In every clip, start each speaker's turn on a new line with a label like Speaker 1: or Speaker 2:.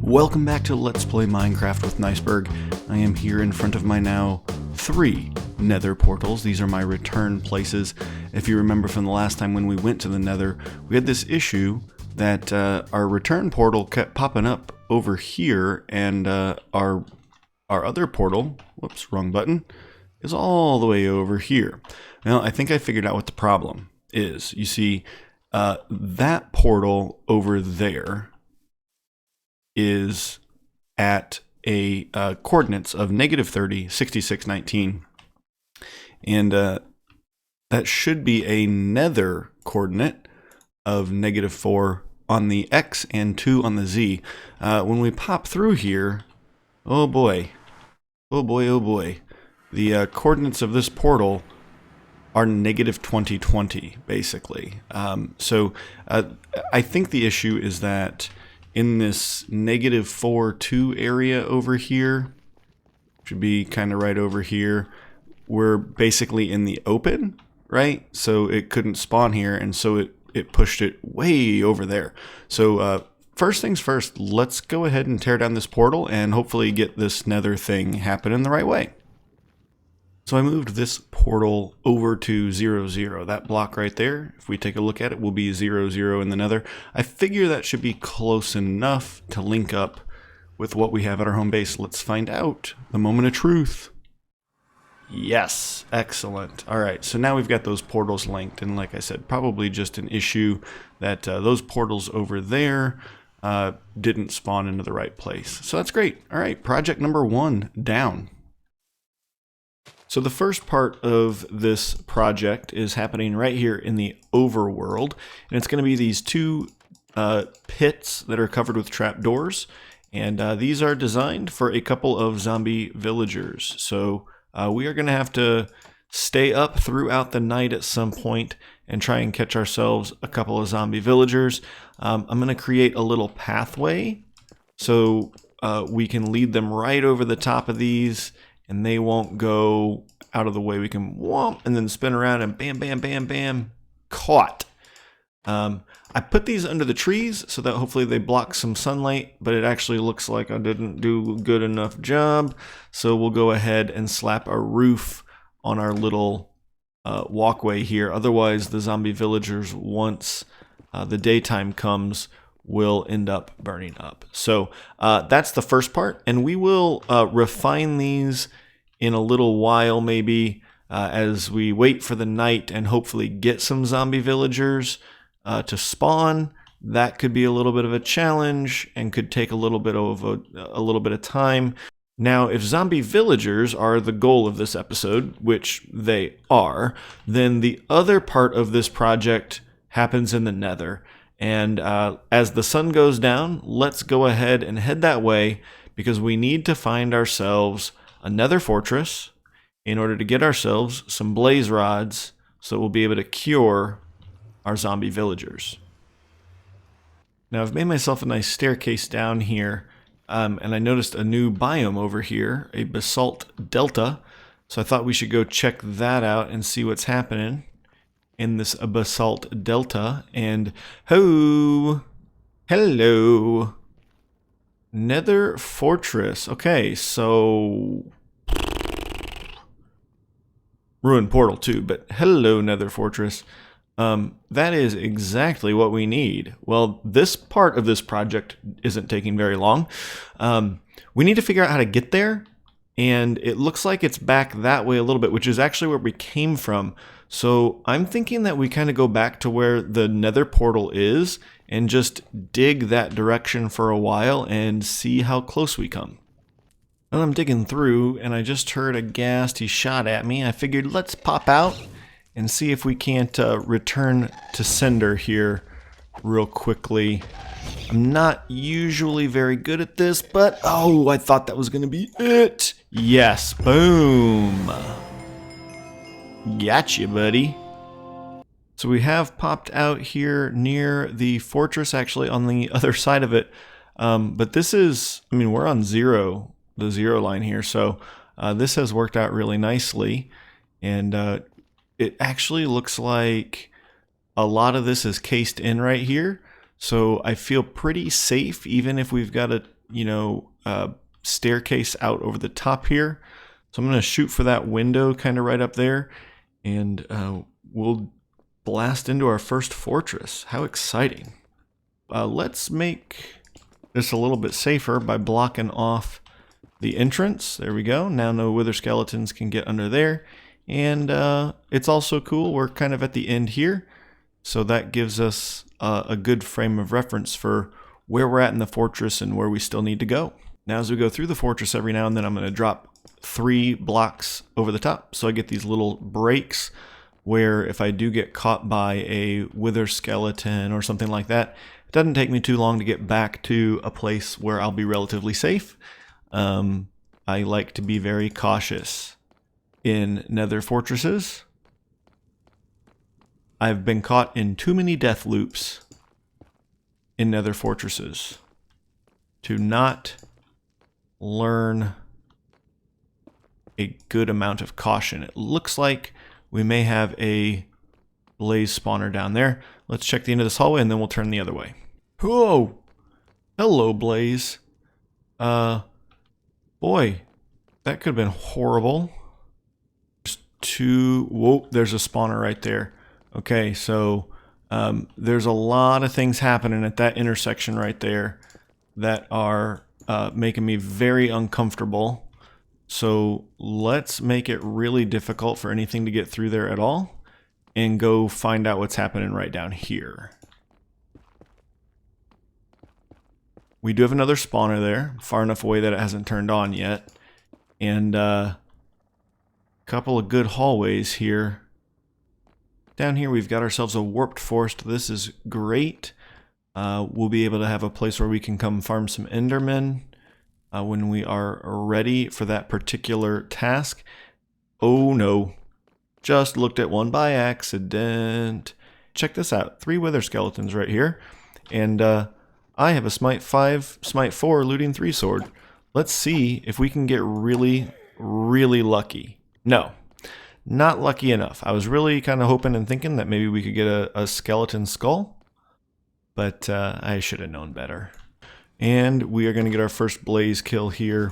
Speaker 1: Welcome back to Let's Play Minecraft with Niceberg. I am here in front of my now 3 nether portals. These are my return places. If you remember from the last time when we went to the nether, we had this issue that our return portal kept popping up over here, and our other portal, whoops, wrong button, is all the way over here. Now, I think I figured out what the problem is. You see, that portal over there is at a coordinates of -30, 66, 19. And that should be a nether coordinate of -4 on the X and 2 on the Z. When we pop through here, oh boy, oh boy, oh boy. The coordinates of this portal are -2020, basically. So I think the issue is that in this -4, 2 area over here, should be kind of right over here, we're basically in the open, right? So it couldn't spawn here, and so it pushed it way over there. So first things first, let's go ahead and tear down this portal and hopefully get this nether thing happening the right way. So I moved this portal over to 0, 0. That block right there, if we take a look at it, will be 0, 0 in the nether. I figure that should be close enough to link up with what we have at our home base. Let's find out. The moment of truth. Yes, excellent. All right, so now we've got those portals linked. And like I said, probably just an issue that those portals over there didn't spawn into the right place. So that's great. All right, project number 1 down. So the first part of this project is happening right here in the overworld, and it's going to be these 2 pits that are covered with trapdoors, and these are designed for a couple of zombie villagers. So we are going to have to stay up throughout the night at some point and try and catch ourselves a couple of zombie villagers. I'm going to create a little pathway so we can lead them right over the top of these, and they won't go out of the way. We can whomp and then spin around and bam, bam, bam, bam, caught. I put these under the trees so that hopefully they block some sunlight, but it actually looks like I didn't do a good enough job. So we'll go ahead and slap a roof on our little walkway here. Otherwise, the zombie villagers, once the daytime comes, will end up burning up. So that's the first part, and we will refine these in a little while, maybe as we wait for the night and hopefully get some zombie villagers to spawn. That could be a little bit of a challenge and could take a little bit of time. Now, if zombie villagers are the goal of this episode, which they are, then the other part of this project happens in the nether. And as the sun goes down, let's go ahead and head that way, because we need to find ourselves a nether fortress in order to get ourselves some blaze rods so we'll be able to cure our zombie villagers. Now, I've made myself a nice staircase down here, and I noticed a new biome over here, a basalt delta. So I thought we should go check that out and see what's happening in this basalt delta. And hello, nether fortress. Okay, so ruined portal too, but hello, nether fortress. That is exactly what we need. Well, this part of this project isn't taking very long. We need to figure out how to get there, and it looks like it's back that way a little bit, which is actually where we came from. So I'm thinking that we kind of go back to where the nether portal is and just dig that direction for a while and see how close we come. Well, I'm digging through and I just heard a ghast. He shot at me. I figured let's pop out and see if we can't return to sender here real quickly. I'm not usually very good at this, but oh, I thought that was going to be it. Yes, boom. Gotcha, buddy. So we have popped out here near the fortress, actually on the other side of it. But this is, I mean, we're on zero, the 0 line here. So this has worked out really nicely. And it actually looks like a lot of this is cased in right here. So I feel pretty safe, even if we've got a staircase out over the top here. So I'm going to shoot for that window kind of right up there, and we'll blast into our first fortress. How exciting. Let's make this a little bit safer by blocking off the entrance. There we go. Now no wither skeletons can get under there. And it's also cool, we're kind of at the end here. So that gives us a good frame of reference for where we're at in the fortress and where we still need to go. Now as we go through the fortress every now and then, I'm going to drop 3 blocks over the top. So I get these little breaks where if I do get caught by a wither skeleton or something like that, it doesn't take me too long to get back to a place where I'll be relatively safe. I like to be very cautious in nether fortresses. I've been caught in too many death loops in nether fortresses to not learn a good amount of caution. It looks like we may have a blaze spawner down there. Let's check the end of this hallway and then we'll turn the other way. Whoa! Hello, blaze. Boy, that could have been horrible. Whoa, there's a spawner right there. Okay, so there's a lot of things happening at that intersection right there that are making me very uncomfortable. So let's make it really difficult for anything to get through there at all and go find out what's happening right down here. We do have another spawner there, far enough away that it hasn't turned on yet. And a couple of good hallways here. Down here we've got ourselves a warped forest. This is great. We'll be able to have a place where we can come farm some endermen when we are ready for that particular task. Oh no, just looked at one by accident. Check this out, 3 wither skeletons right here. And I have a smite 5, smite 4, looting 3 sword. Let's see if we can get really, really lucky. No, not lucky enough. I was really kind of hoping and thinking that maybe we could get a skeleton skull, but I should have known better. And we are going to get our first blaze kill here.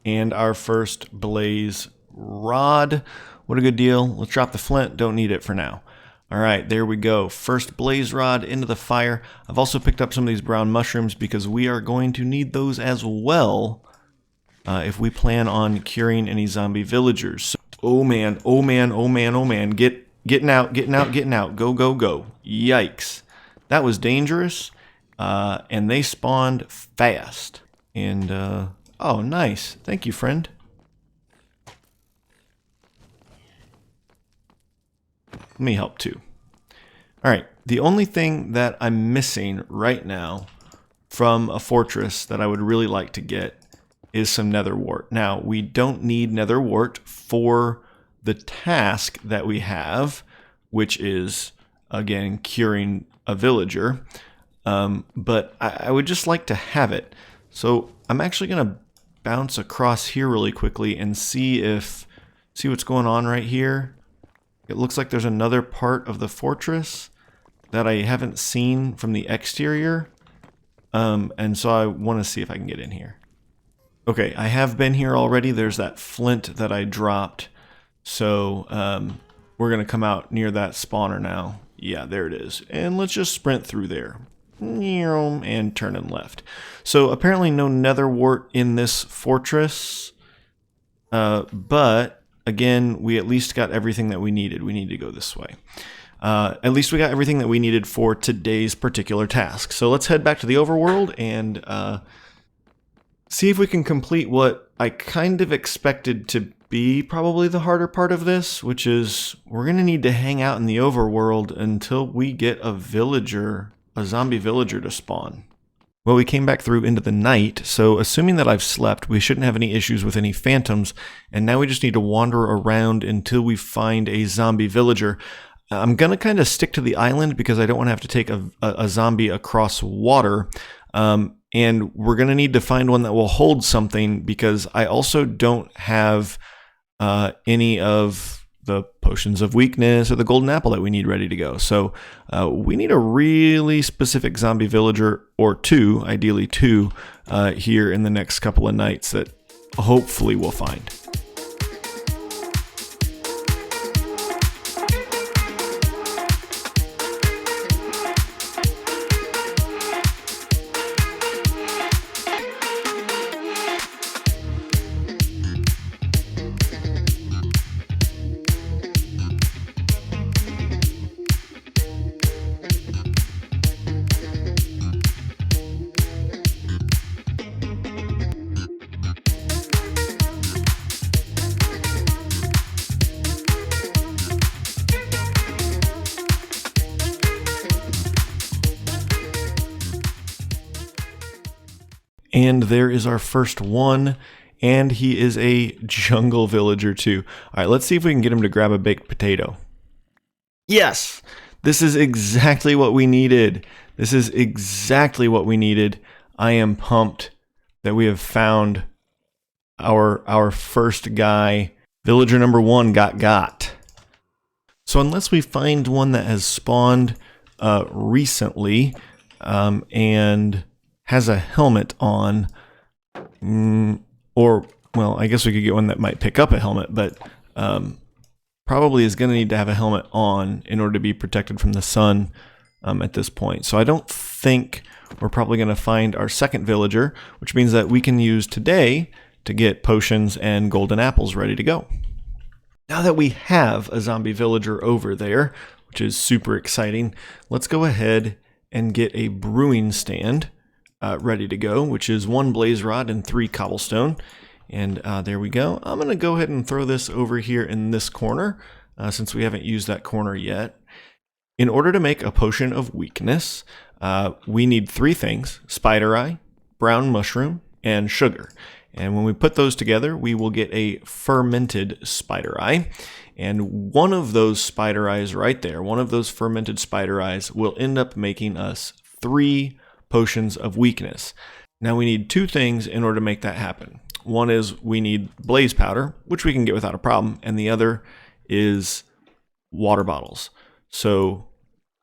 Speaker 1: And our first blaze rod. What a good deal. Let's drop the flint. Don't need it for now. All right, there we go. First blaze rod into the fire. I've also picked up some of these brown mushrooms because we are going to need those as well if we plan on curing any zombie villagers. So, oh man, oh man, oh man, oh man. Getting out, getting out, getting out. Go, go, go. Yikes. That was dangerous. And they spawned fast. And, oh, nice. Thank you, friend. Let me help too. All right, the only thing that I'm missing right now from a fortress that I would really like to get is some nether wart. Now, we don't need nether wart for the task that we have, which is, again, curing a villager. But I would just like to have it. So I'm actually going to bounce across here really quickly and see what's going on right here. It looks like there's another part of the fortress that I haven't seen from the exterior. And so I want to see if I can get in here. Okay, I have been here already. There's that flint that I dropped. So we're going to come out near that spawner now. Yeah, there it is. And let's just sprint through there. And turn and left. So apparently no nether wart in this fortress. But again, we at least got everything that we needed. We need to go this way. At least we got everything that we needed for today's particular task. So let's head back to the overworld and see if we can complete what I kind of expected to be probably the harder part of this, which is we're going to need to hang out in the overworld until we get a zombie villager to spawn. Well, we came back through into the night, so assuming that I've slept, we shouldn't have any issues with any phantoms, and now we just need to wander around until we find a zombie villager. I'm going to kind of stick to the island because I don't want to have to take a zombie across water, and we're going to need to find one that will hold something because I also don't have any of the potions of weakness or the golden apple that we need ready to go. So we need a really specific zombie villager, or two, ideally two, here in the next couple of nights that hopefully we'll find. And there is our first one, and he is a jungle villager too. All right, let's see if we can get him to grab a baked potato. Yes, this is exactly what we needed. This is exactly what we needed. I am pumped that we have found our first guy. Villager number one got. So unless we find one that has spawned recently and has a helmet on, or, well, I guess we could get one that might pick up a helmet, but probably is going to need to have a helmet on in order to be protected from the sun at this point. So I don't think we're probably going to find our second villager, which means that we can use today to get potions and golden apples ready to go. Now that we have a zombie villager over there, which is super exciting, let's go ahead and get a brewing stand ready to go, which is 1 blaze rod and 3 cobblestone. And there we go. I'm going to go ahead and throw this over here in this corner, since we haven't used that corner yet. In order to make a potion of weakness, we need 3 things: spider eye, brown mushroom, and sugar. And when we put those together, we will get a fermented spider eye. And one of those spider eyes right there, one of those fermented spider eyes, will end up making us 3 potions of weakness. Now we need 2 things in order to make that happen. One is we need blaze powder, which we can get without a problem, and the other is water bottles. So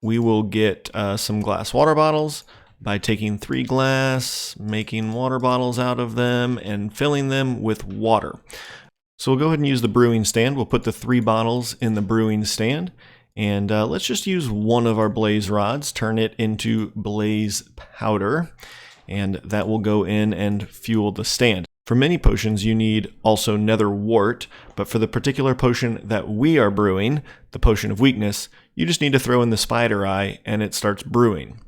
Speaker 1: we will get some glass water bottles by taking 3 glass, making water bottles out of them, and filling them with water. So we'll go ahead and use the brewing stand. We'll put the 3 bottles in the brewing stand, and let's just use one of our blaze rods, turn it into blaze powder, and that will go in and fuel the stand. For many potions, you need also nether wart, but for the particular potion that we are brewing, the potion of weakness, you just need to throw in the spider eye and it starts brewing.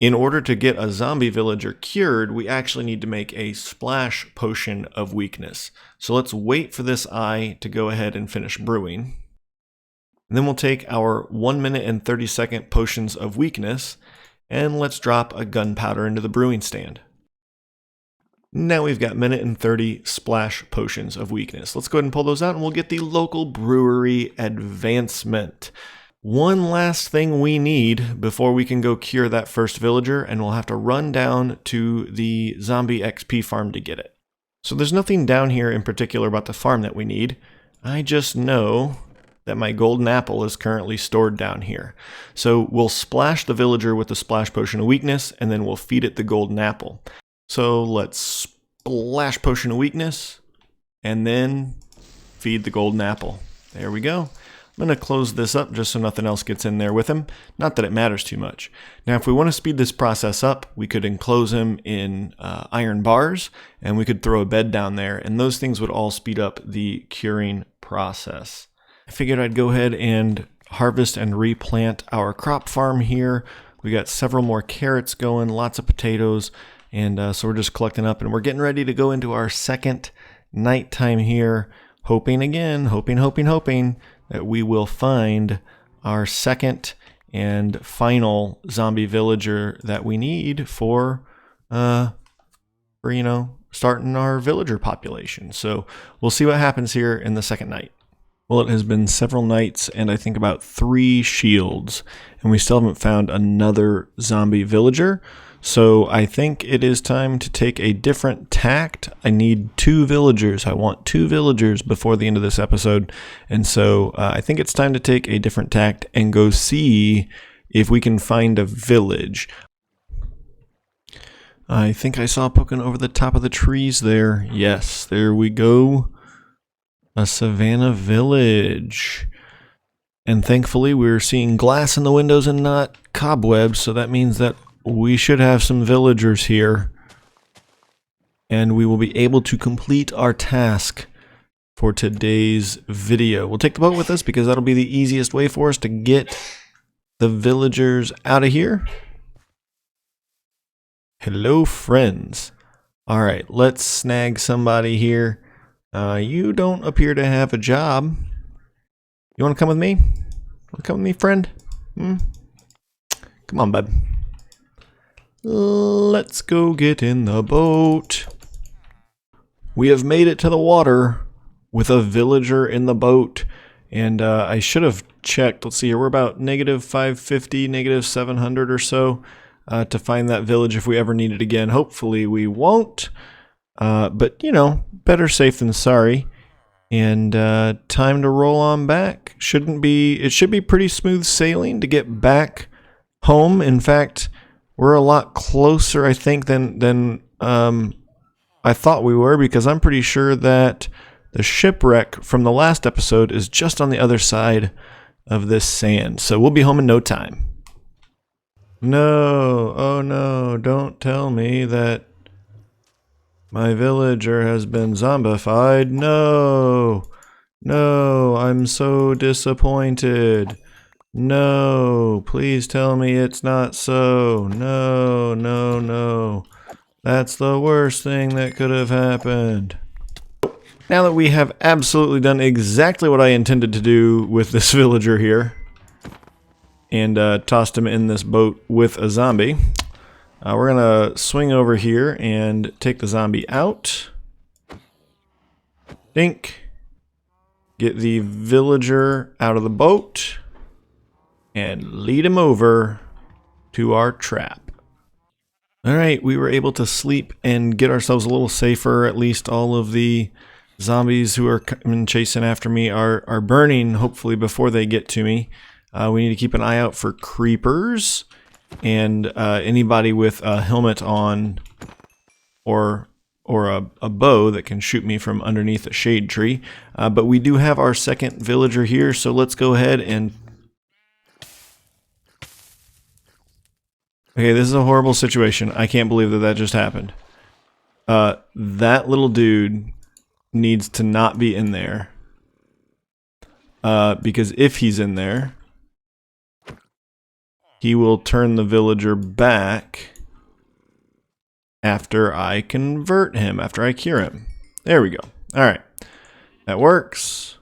Speaker 1: In order to get a zombie villager cured, we actually need to make a splash potion of weakness. So let's wait for this eye to go ahead and finish brewing. And then we'll take our 1 minute and 30 second potions of weakness, and let's drop a gunpowder into the brewing stand. Now we've got minute and 30 splash potions of weakness. Let's go ahead and pull those out, and we'll get the local brewery advancement. One last thing we need before we can go cure that first villager, and we'll have to run down to the zombie XP farm to get it. So there's nothing down here in particular about the farm that we need. I just know that my golden apple is currently stored down here. So we'll splash the villager with the splash potion of weakness, and then we'll feed it the golden apple. So let's splash potion of weakness, and then feed the golden apple. There we go. I'm going to close this up just so nothing else gets in there with him. Not that it matters too much. Now, if we want to speed this process up, we could enclose him in iron bars, and we could throw a bed down there, and those things would all speed up the curing process. I figured I'd go ahead and harvest and replant our crop farm here. We got several more carrots going, lots of potatoes, and so we're just collecting up, and we're getting ready to go into our second nighttime here, hoping that we will find our second and final zombie villager that we need for starting our villager population. So we'll see what happens here in the second night. Well, it has been several nights and I think about 3 shields, and we still haven't found another zombie villager.
Speaker 2: So I think it is time to take a different tact. I need 2 villagers. I want 2 villagers before the end of this episode. And so I think it's time to take a different tact and go see if we can find a village. I think I saw poking over the top of the trees there. Yes, there we go. A Savannah village. And thankfully we're seeing glass in the windows and not cobwebs, so that means that we should have some villagers here. And we will be able to complete our task for today's video. We'll take the boat with us because that'll be the easiest way for us to get the villagers out of here. Hello, friends. Alright, let's snag somebody here. You don't appear to have a job. You want to come with me? Want to come with me, friend? Come on, bud. Let's go get in the boat. We have made it to the water with a villager in the boat. And I should have checked. Let's see here. We're about -550, -700 or so to find that village if we ever need it again. Hopefully we won't. But, you know, better safe than sorry. And time to roll on back. It should be pretty smooth sailing to get back home. In fact, we're a lot closer, I think, than I thought we were, because I'm pretty sure that the shipwreck from the last episode is just on the other side of this sand. So we'll be home in no time. No, oh no, don't tell me that my villager has been zombified. No, no, I'm so disappointed. No, please tell me it's not so. No, no, no. That's the worst thing that could have happened. Now that we have absolutely done exactly what I intended to do with this villager here, and tossed him in this boat with a zombie, we're going to swing over here and take the zombie out. Dink. Get the villager out of the boat. And lead him over to our trap. Alright, we were able to sleep and get ourselves a little safer. At least all of the zombies who are coming chasing after me are burning, hopefully, before they get to me. We need to keep an eye out for creepers and anybody with a helmet on or a bow that can shoot me from underneath a shade tree. But we do have our second villager here, so let's go ahead and... Okay, this is a horrible situation. I can't believe that just happened. That little dude needs to not be in there. Because if he's in there, he will turn the villager back after I convert him, after I cure him. There we go. Alright. That works.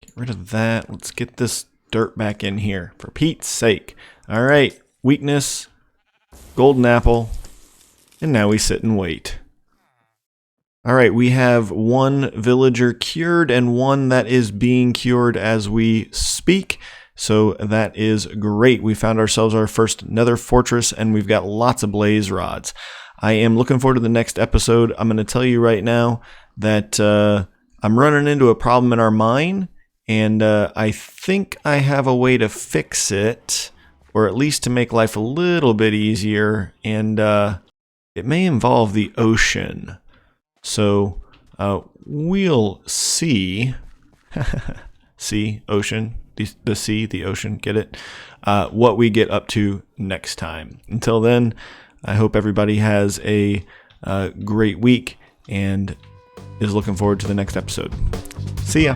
Speaker 2: Get rid of that. Let's get this dirt back in here, for Pete's sake. Alright, weakness, golden apple, and now we sit and wait. Alright, we have one villager cured and one that is being cured as we speak. So that is great. We found ourselves our first nether fortress and we've got lots of blaze rods. I am looking forward to the next episode. I'm going to tell you right now that I'm running into a problem in our mine, and I think I have a way to fix it. Or at least to make life a little bit easier, and it may involve the ocean. So we'll see. See, ocean, the sea, the ocean, get it? What we get up to next time. Until then, I hope everybody has a great week and is looking forward to the next episode. See ya.